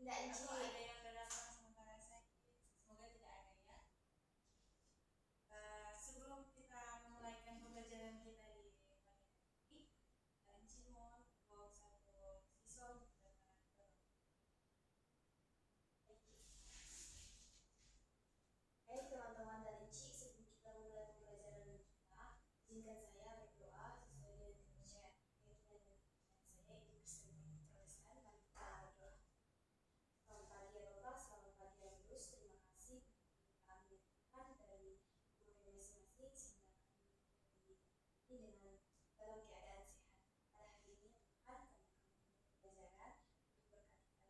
Atau ada yang datang sementara sakit? Semoga tidak ada ya. Sebelum kita memulaikan pembelajaran kita di pagi hari ini, Enci mohon untuk satu siswa untuk datang ke Hai teman-teman dan Enci, sebelum kita mulai pembelajaran kita, izinkan saya berdoa sesuai dengan kepercayaan saya itu Kristen Protestan. Mari kita berdoa. Selamat pagi ya Bapak, selamat pagi ya Terus, terima kasih kami Tuhan dari guru kami masing-masing sehingga kami ini dengan dalam keadaan sehat. Pada hari ini Tuhan kami akan memulai pembelajaran untuk berkati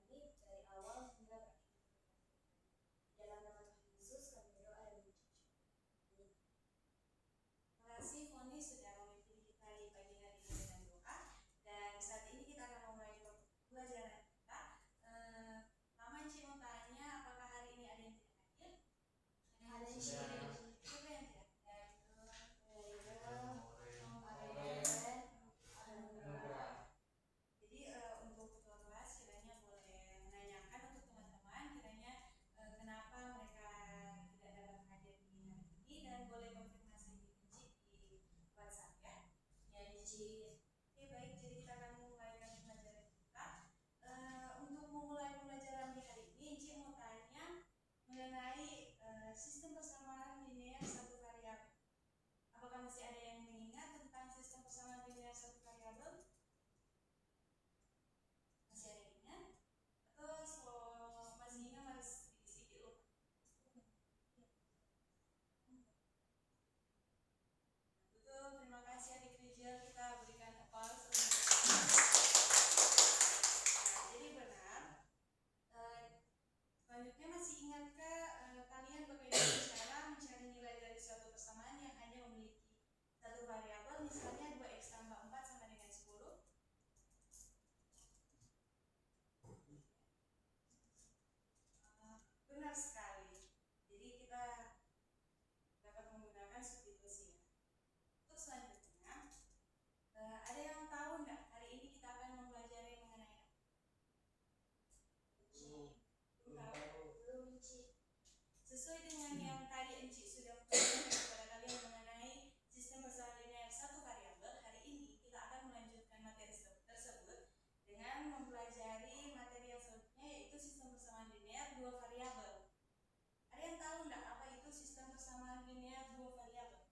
kami dari awal hingga berakhir pembelajaran. Di dalam nama Tuhan Yesus kami berdoa dan mengucap syukur. Amin. Terima kasih Foni sudah memimpin kita di pagi hari ini dengan doa. Dan saat ini kita akan memulai pembelajaran kita. Pertama Enci mau tanya, apakah hari ini ada yang tidak hadir? Ada yang tidak hadir. Siapa yang tidak? Jadi untuk ketua kelas kiranya boleh menanyakan untuk teman-teman kiranya kenapa mereka tidak dapat hadir di hari ini, dan boleh konfirmasi di Enci di WhatsApp ya. Ya Enci. Oke baik, jadi kita akan memulaikan pembelajaran kita. Untuk memulai pembelajaran di hari ini, Enci mau tanya mengenai sistem persamaan linear satu variabel. Apakah masih ada yang mengingat tentang sistem persamaan linear satu variabel? Masih ada yang ingat? Atau masih ingat harus sedikit-sedikit lupa? Betul, terima kasih adik Rijal, kita berikan applause. Jadi benar. Selanjutnya masih ingatkah kalian bagaimana cara mencari nilai dari suatu persamaan yang hanya memiliki satu variabel, misalnya 2x tambah 4 sama dengan 10? Benar sekali. Jadi kita dapat menggunakan substitusi ya. Untuk selanjutnya, ada yang tahu nggak hari ini kita akan mempelajari mengenai apa? Belum Enci. Sesuai dengan yang tadi Enci sudah menjelaskan kepada kalian mengenai sistem persamaan linear satu variabel, hari ini kita akan melanjutkan materi tersebut dengan mempelajari materi yang selanjutnya, yaitu sistem persamaan linear dua variabel. Ada yang tahu nggak apa itu sistem persamaan linear dua variabel?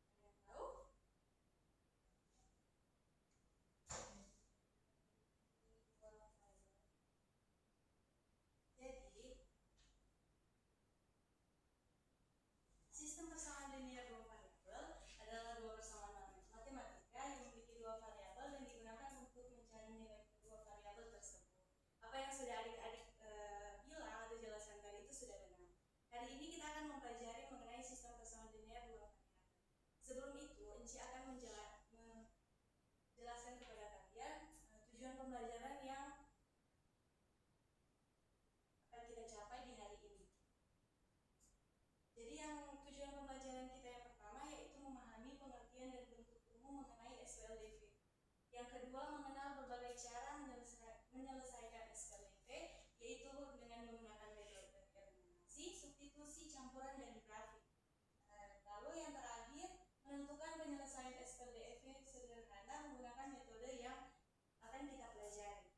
Ada yang tahu? Jadi sistem persamaan linear dua variabel adalah dua persamaan matematika yang memiliki dua variabel dan digunakan untuk mencari nilai kedua variabel tersebut. Apa yang sudah adik-adik bilang atau jelaskan tadi itu sudah benar. Hari ini kita akan mempelajari mengenai sistem persamaan linear dua variabel. Sebelum itu, Enci akan menjelaskan kepada kalian tujuan pembelajaran yang akan kita capai di hari ini. Jadi yang tujuan pembelajaran kita yang pertama yaitu memahami pengertian dan bentuk umum mengenai SPLDV. Yang kedua, mengenal berbagai cara menyelesaikan SPLDV, yaitu dengan menggunakan metode eliminasi, substitusi, campuran, dan grafik. Lalu yang terakhir, menentukan penyelesaian SPLDV sederhana menggunakan metode yang akan kita pelajari.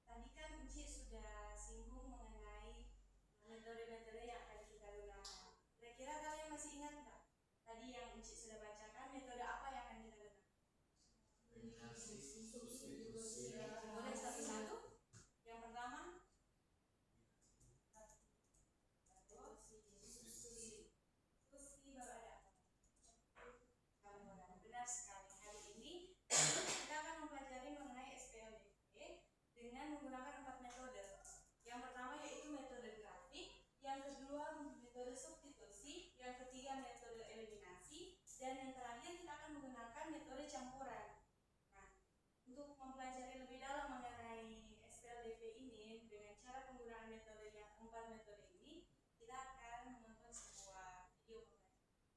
Tadi kan Enci sudah singgung mengenai metode-metode yang akan kita gunakan. Kira-kira kalian masih ingat nggak? Tadi yang Enci sudah bacakan, metode apa yang akan kita gunakan? Eliminasi, substitusi. Boleh satu-satu? Yang pertama? Substitusi. Baru ada apa? Campuran. Benar sekali. Hari ini kita akan mempelajari mengenai SPLDV dengan menggunakan 4 metode. Yang pertama yaitu metode grafik, yang kedua metode substitusi, yang ketiga metode eliminasi, dan yang terakhir kita akan menggunakan metode campuran. Nah, untuk mempelajari lebih dalam mengenai SPLDV ini dengan cara penggunaan metode yang 4 metode ini, kita akan menonton sebuah video pembelajaran.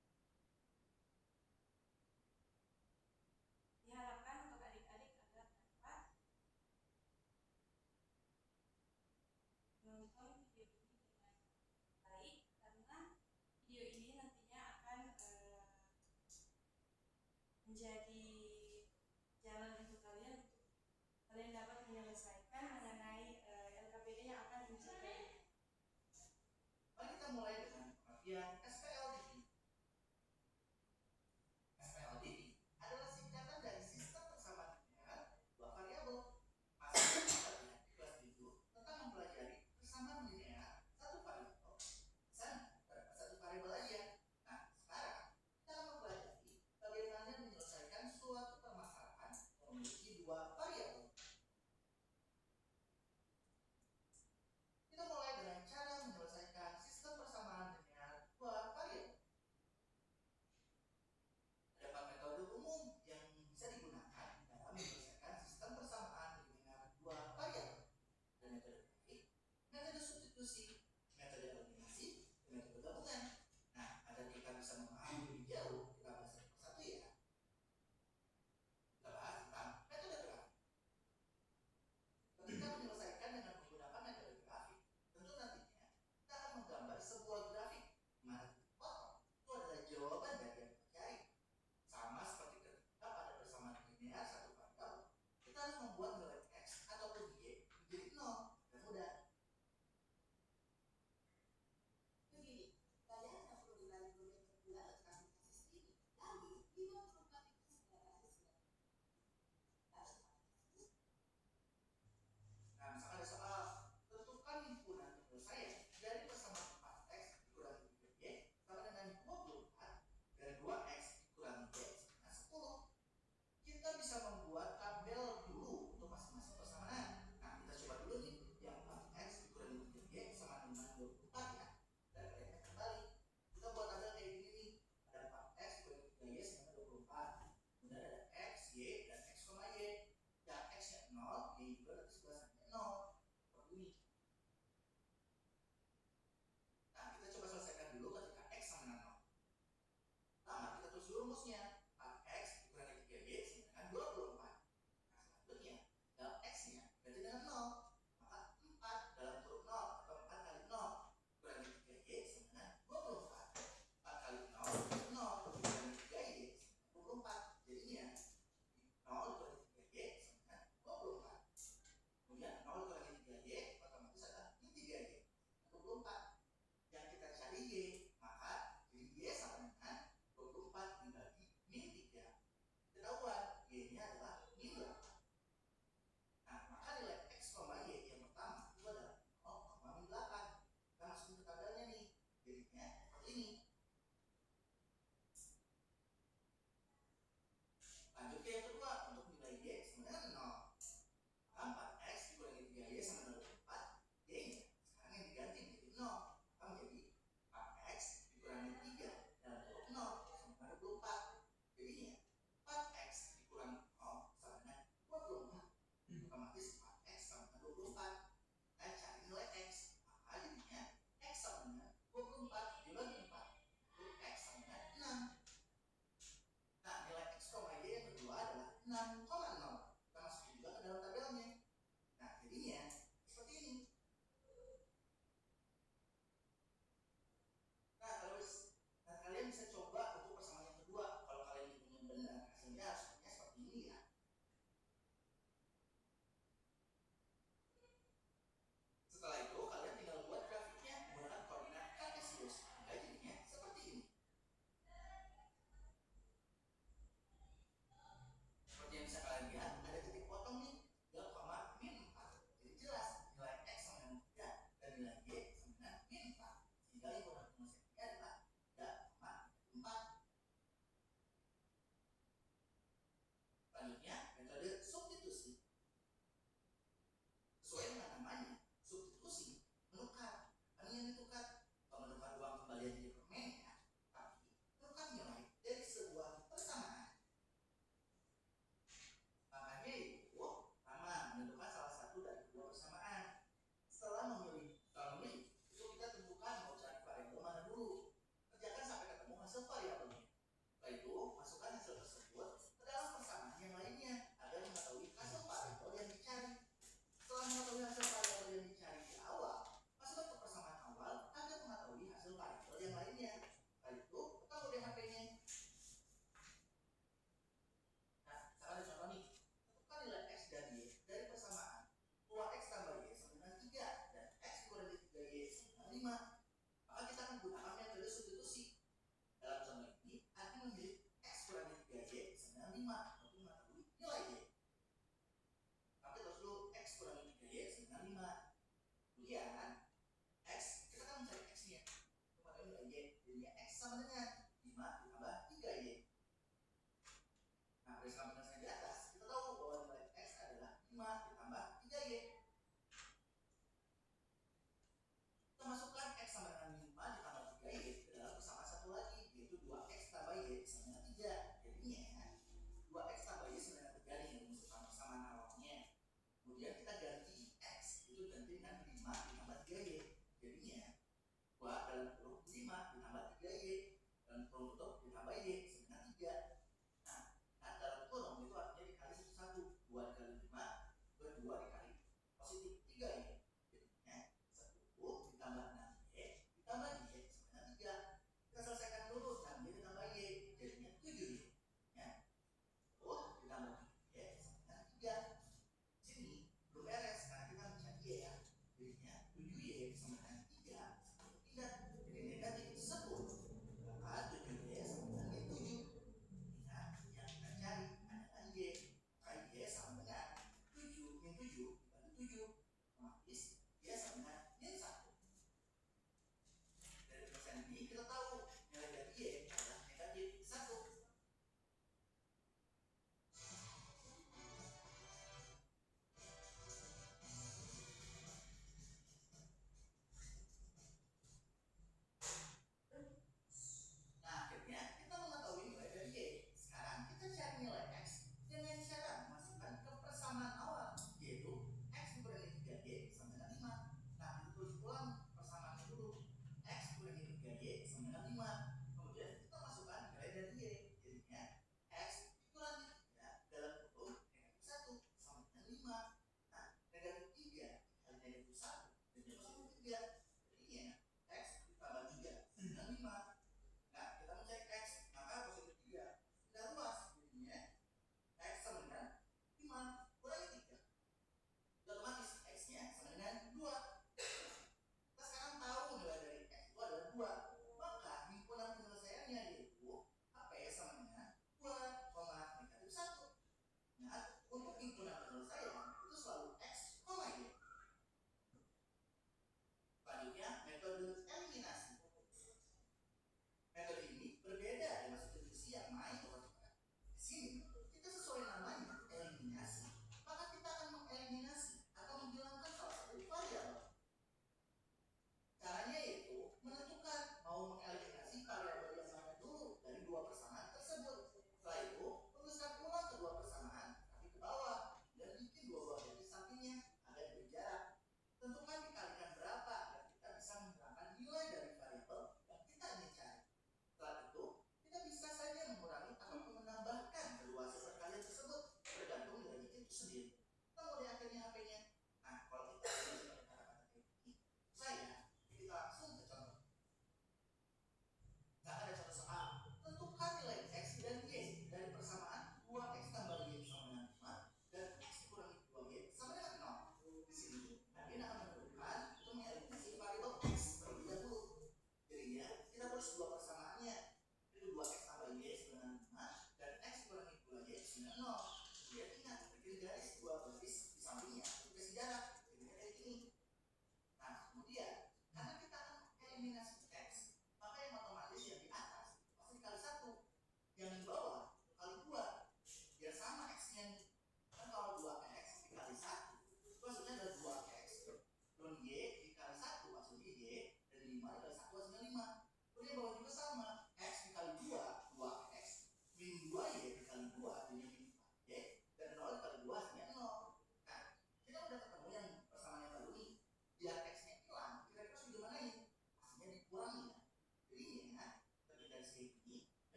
rumusnya. X dikurangi 3Y sama dengan 24. Nah, selanjutnya dalam X-nya ganti dengan 0. Maka 4 dalam kurung 0 atau 4 kali 0 kurangi 3Y sama dengan 24. 4 kali 0 kurangi 0 kurangi 3Y sama 24. Jadinya 0 kurangi 3Y sama dengan 24. Kemudian 0 kurangi 3Y otomatis adalah 3Y. 24. Yang kita cari Y, maka jadi Y sama dengan 24 dibagi min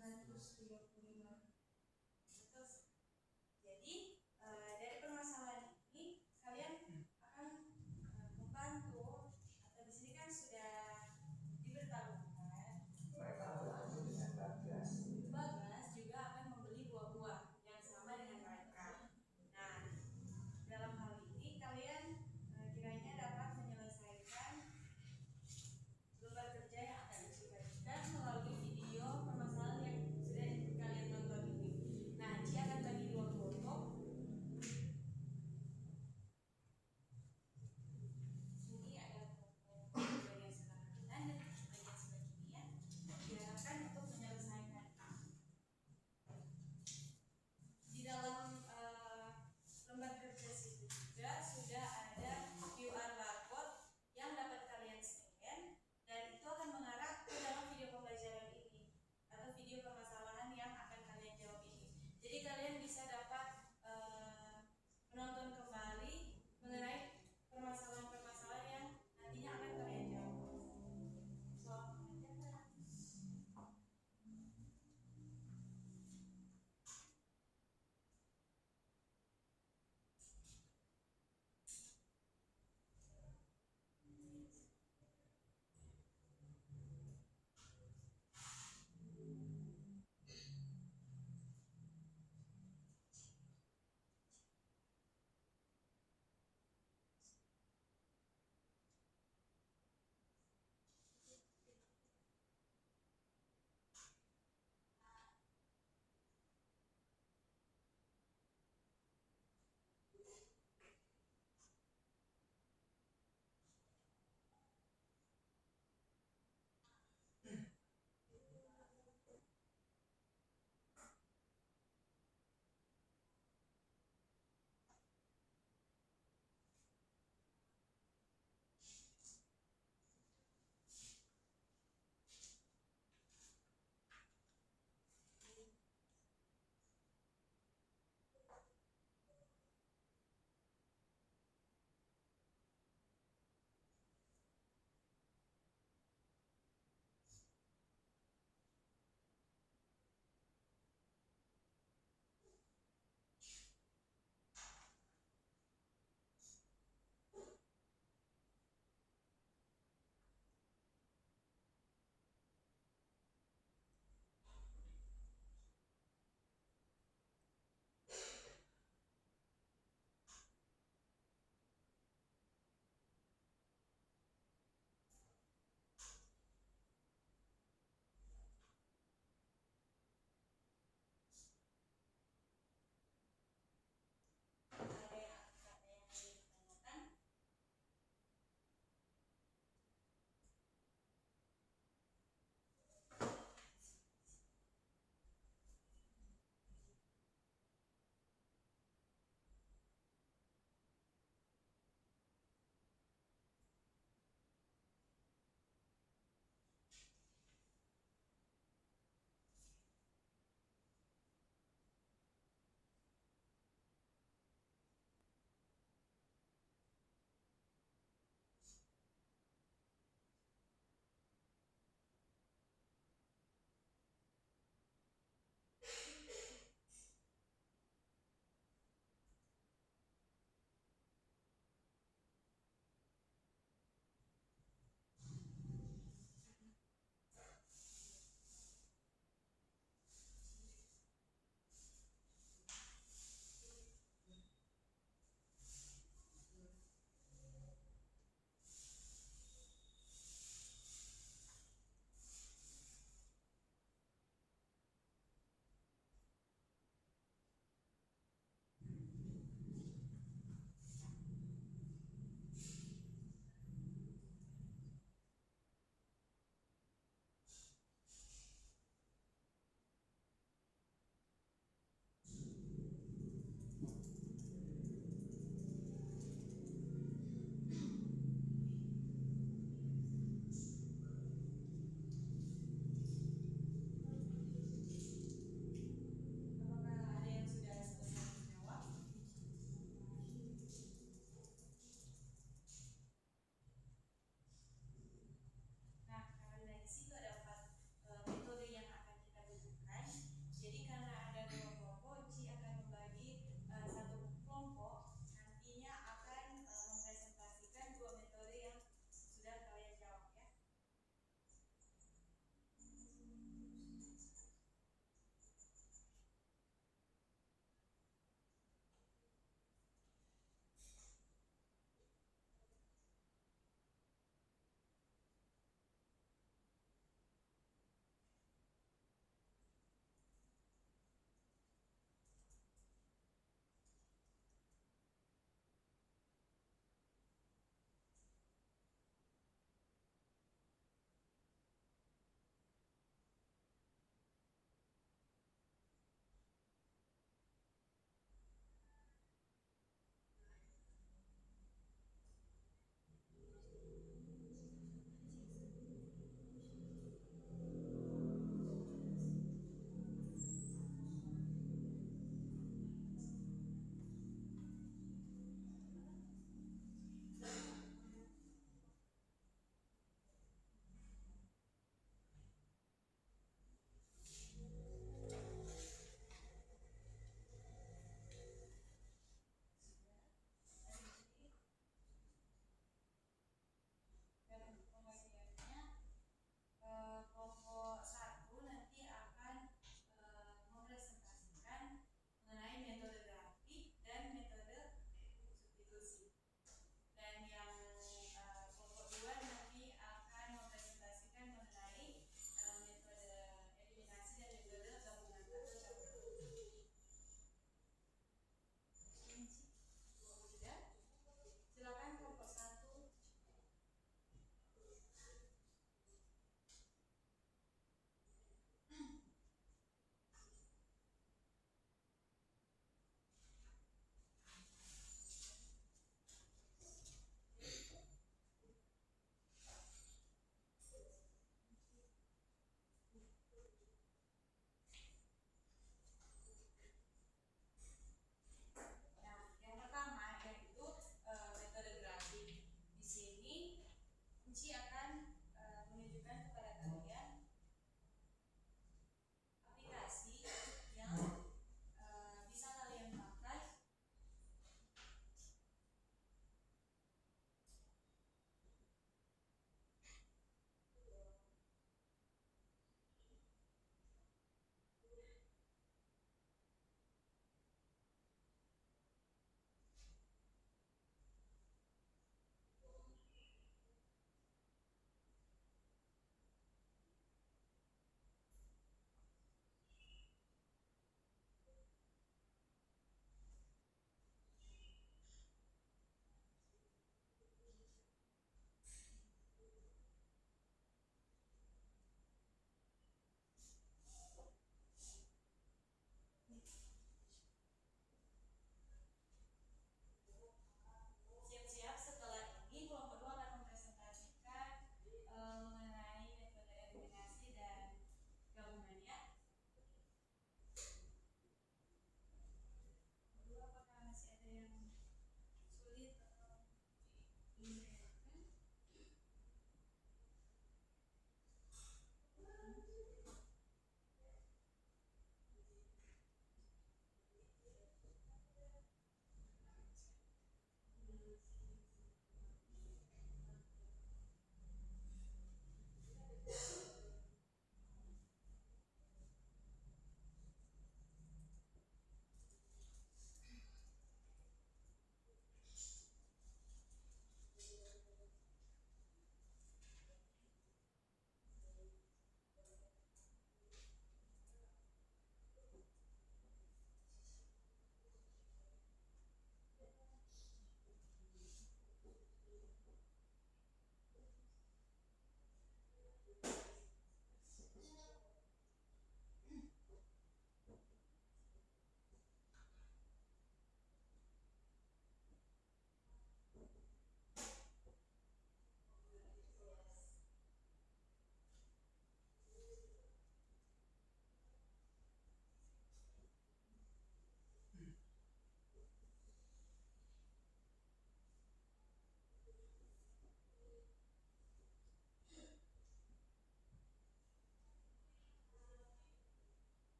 235. Terus, jadi dari permasalahan ini kalian akan membantu, atau di sini kan sudah diberitahukan Bagas juga akan membeli buah-buah yang sama dengan mereka. Nah, dalam hal ini kalian kiranya dapat menyelesaikan beban kerja yang akan dibagikan melalui video permasalahan yang sudah kalian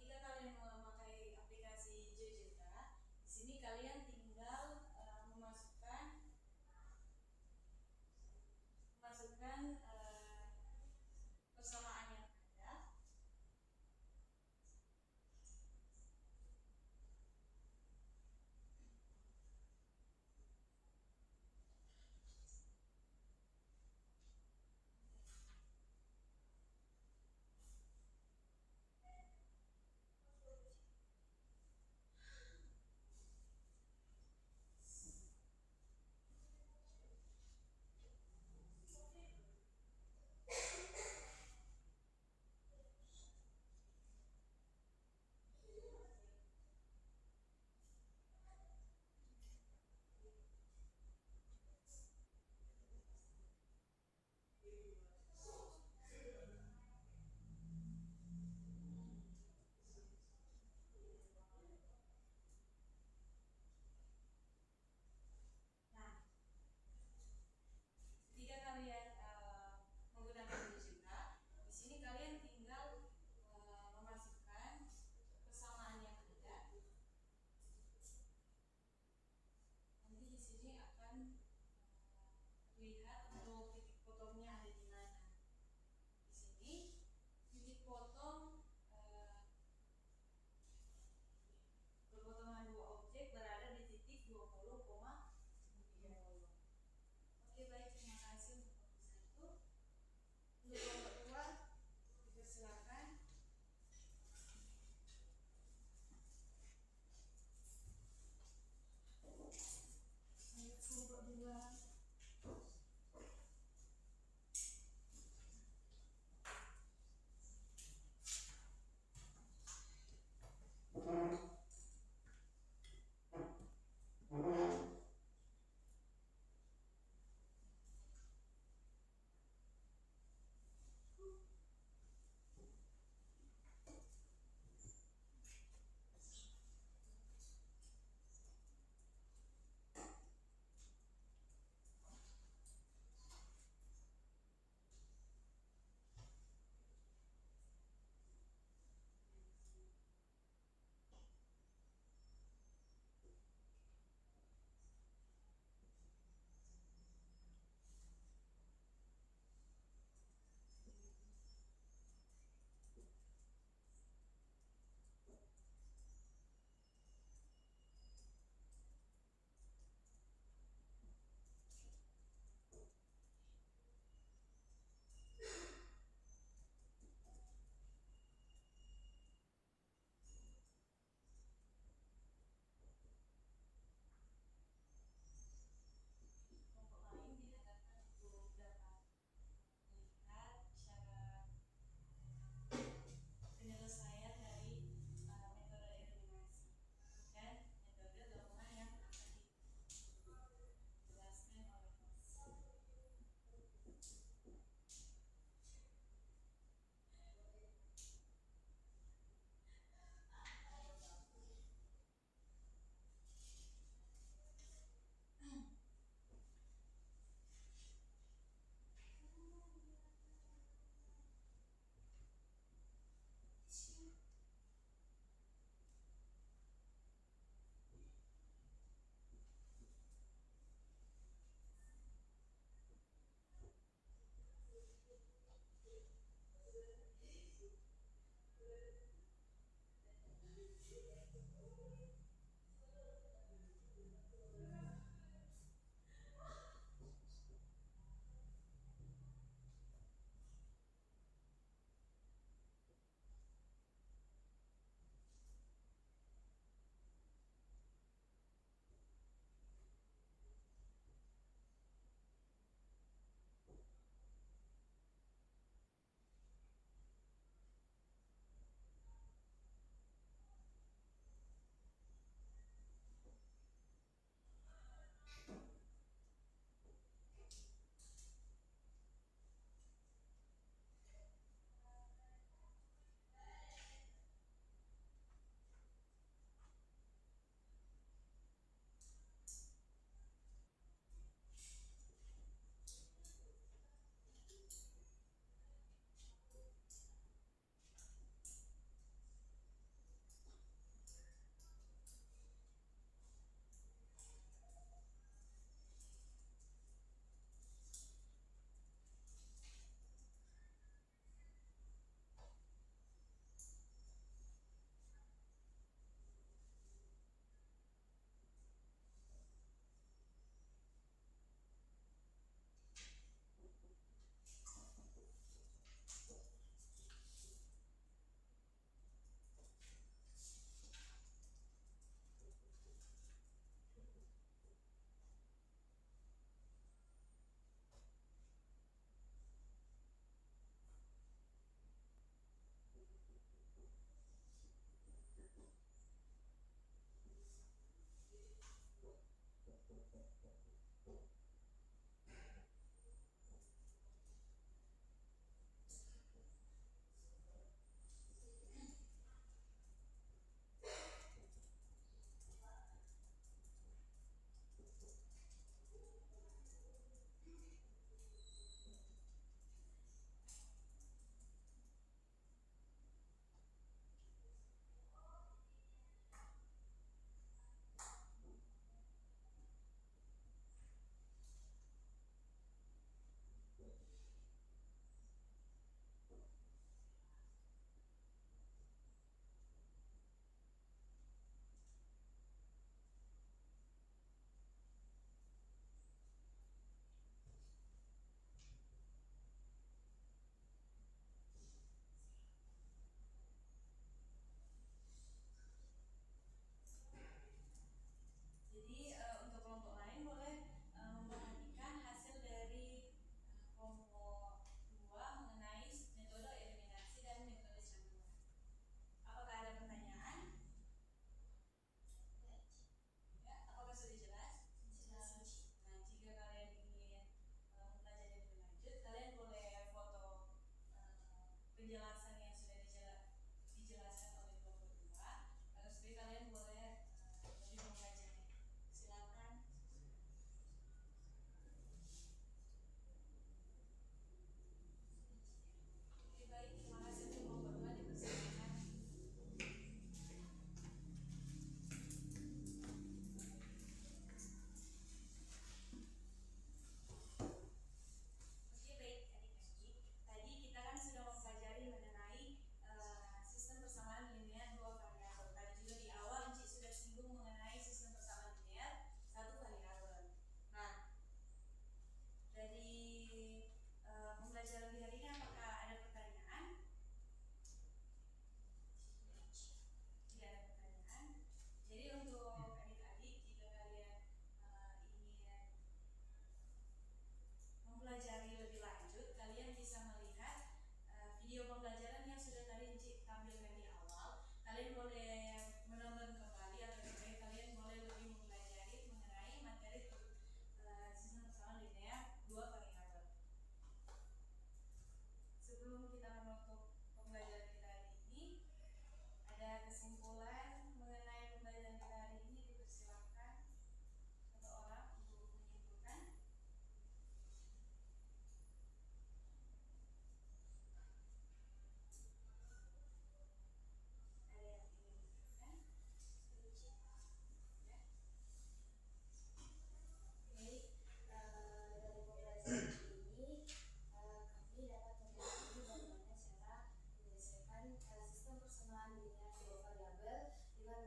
Ketika kalian memakai aplikasi GeoGebra, di sini kalian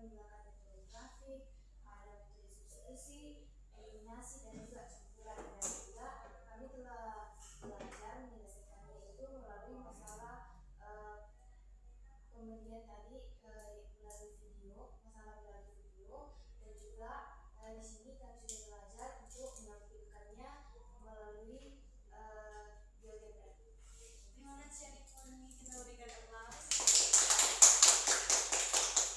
menggunakan metode grafik, ada metode substitusi, eliminasi, dan juga campuran. Dan juga kami telah belajar menyelesaikannya itu melalui masalah pembelian tadi melalui video, masalah melalui video, dan juga di sini kami sudah belajar untuk menampilkannya melalui biogebra. Terima kasih adik Poni, kita berikan aplaus.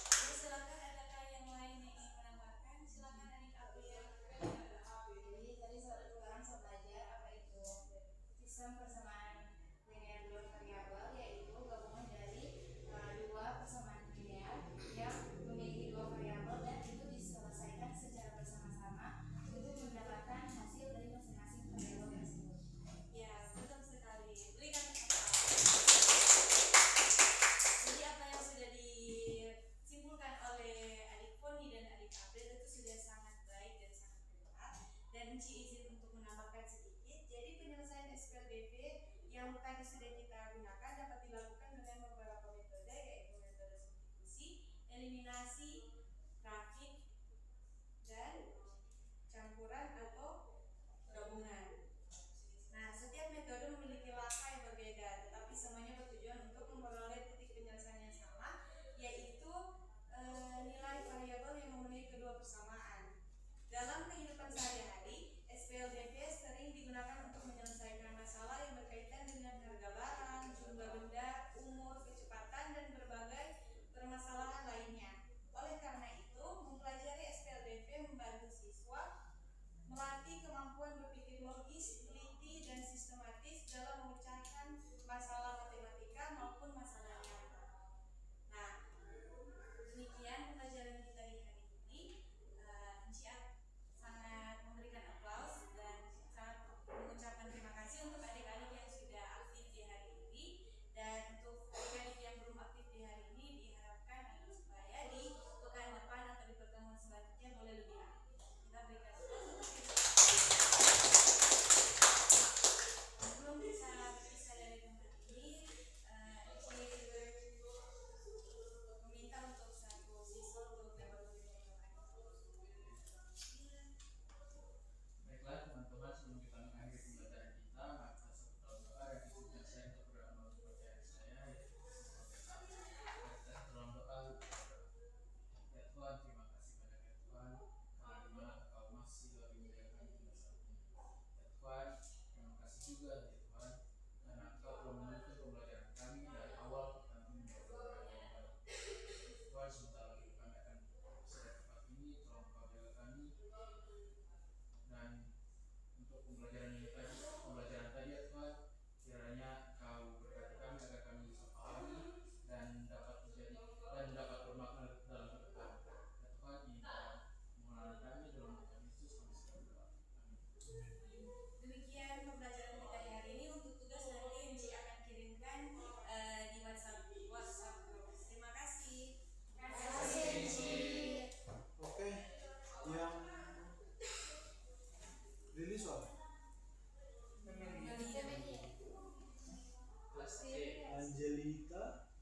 Jadi silakan, adakah yang lain yang ingin menambahkan? Silakan adik April. Jadi tadi sekarang saya belajar apa itu sistem persamaan linear dua variabel, yaitu gabungan dari dua persamaan linear yang memiliki dua variabel dan itu diselesaikan secara bersama-sama untuk mendapatkan hasil dari masing-masing variabel tersebut. Ya, betul sekali. Berikan aplaus. Jadi apa yang sudah disimpulkan oleh adik Poni dan adik April itu sudah sangat baik dan sangat benar. Dan Ci izin untuk menambahkan sedikit. Jadi penyelesaian SPLDV yang tadi sudah kita gunakan dapat dilakukan dengan beberapa metode, yaitu metode substitusi, eliminasi, grafik, dan campuran atau gabungan. Nah, setiap metode memiliki langkah yang berbeda, tetapi semuanya bertujuan untuk memperoleh titik penyelesaian yang sama, yaitu nilai variabel yang memenuhi kedua persamaan. Dalam kehidupan sehari-hari, SPLDV sering digunakan untuk menyelesaikan masalah yang berkaitan dengan harga barang, jumlah benda, umur, kecepatan, dan berbagai permasalahan lainnya. Oleh karena itu, mempelajari SPLDV membantu siswa melatih kemampuan berpikir logis, teliti, dan sistematis dalam memecahkan masalah matematika maupun masalah nyata. Nah, demikian pembelajaran kita di hari ini. Encia sangat memberikan aplaus dan sangat mengucapkan terima kasih untuk adik-adik yang sudah aktif di hari ini, dan untuk adik-adik yang belum aktif di hari ini diharapkan agar supaya di pekan depan atau di pertemuan selanjutnya boleh lebih aktif. Kita berikan aplaus untuk kita. Sebelum kita berpisah dari tempat ini, meminta untuk satu siswa untuk dapat memberikan doa. Baiklah teman-teman, sebelum kita mengakhiri pembelajaran kita, maka satu doa yang izinkan saya untuk berdoa seperti adik saya, yaitu kita dalam doa. Ya Tuhan, terima kasih banyak ya Tuhan, karena dimana Engkau masih lagi menjaga kami hingga saat ini. Ya Tuhan, terima kasih juga ya Tuhan, karena Engkau telah menuntun pembelajaran kami dari awal sampai menjadi pembelajaran yang baik. Tuhan, sebentar lagi kami akan berpisah dari tempat ini, tolong Engkau jaga kami. Dan untuk pembelajaran tadi ya Tuhan, kiranya Kau berkati kami agar kami bisa pahami dan dapat bermakna dalam hidup kami. Ya Tuhan, ini permohonan kami dalam nama Yesus kami sedang berdoa. Amin. Demikian pembelajaran kita di hari ini. Untuk tugas nanti Enci akan kirimkan di WhatsApp. Terima kasih. Oke, yang Lili soal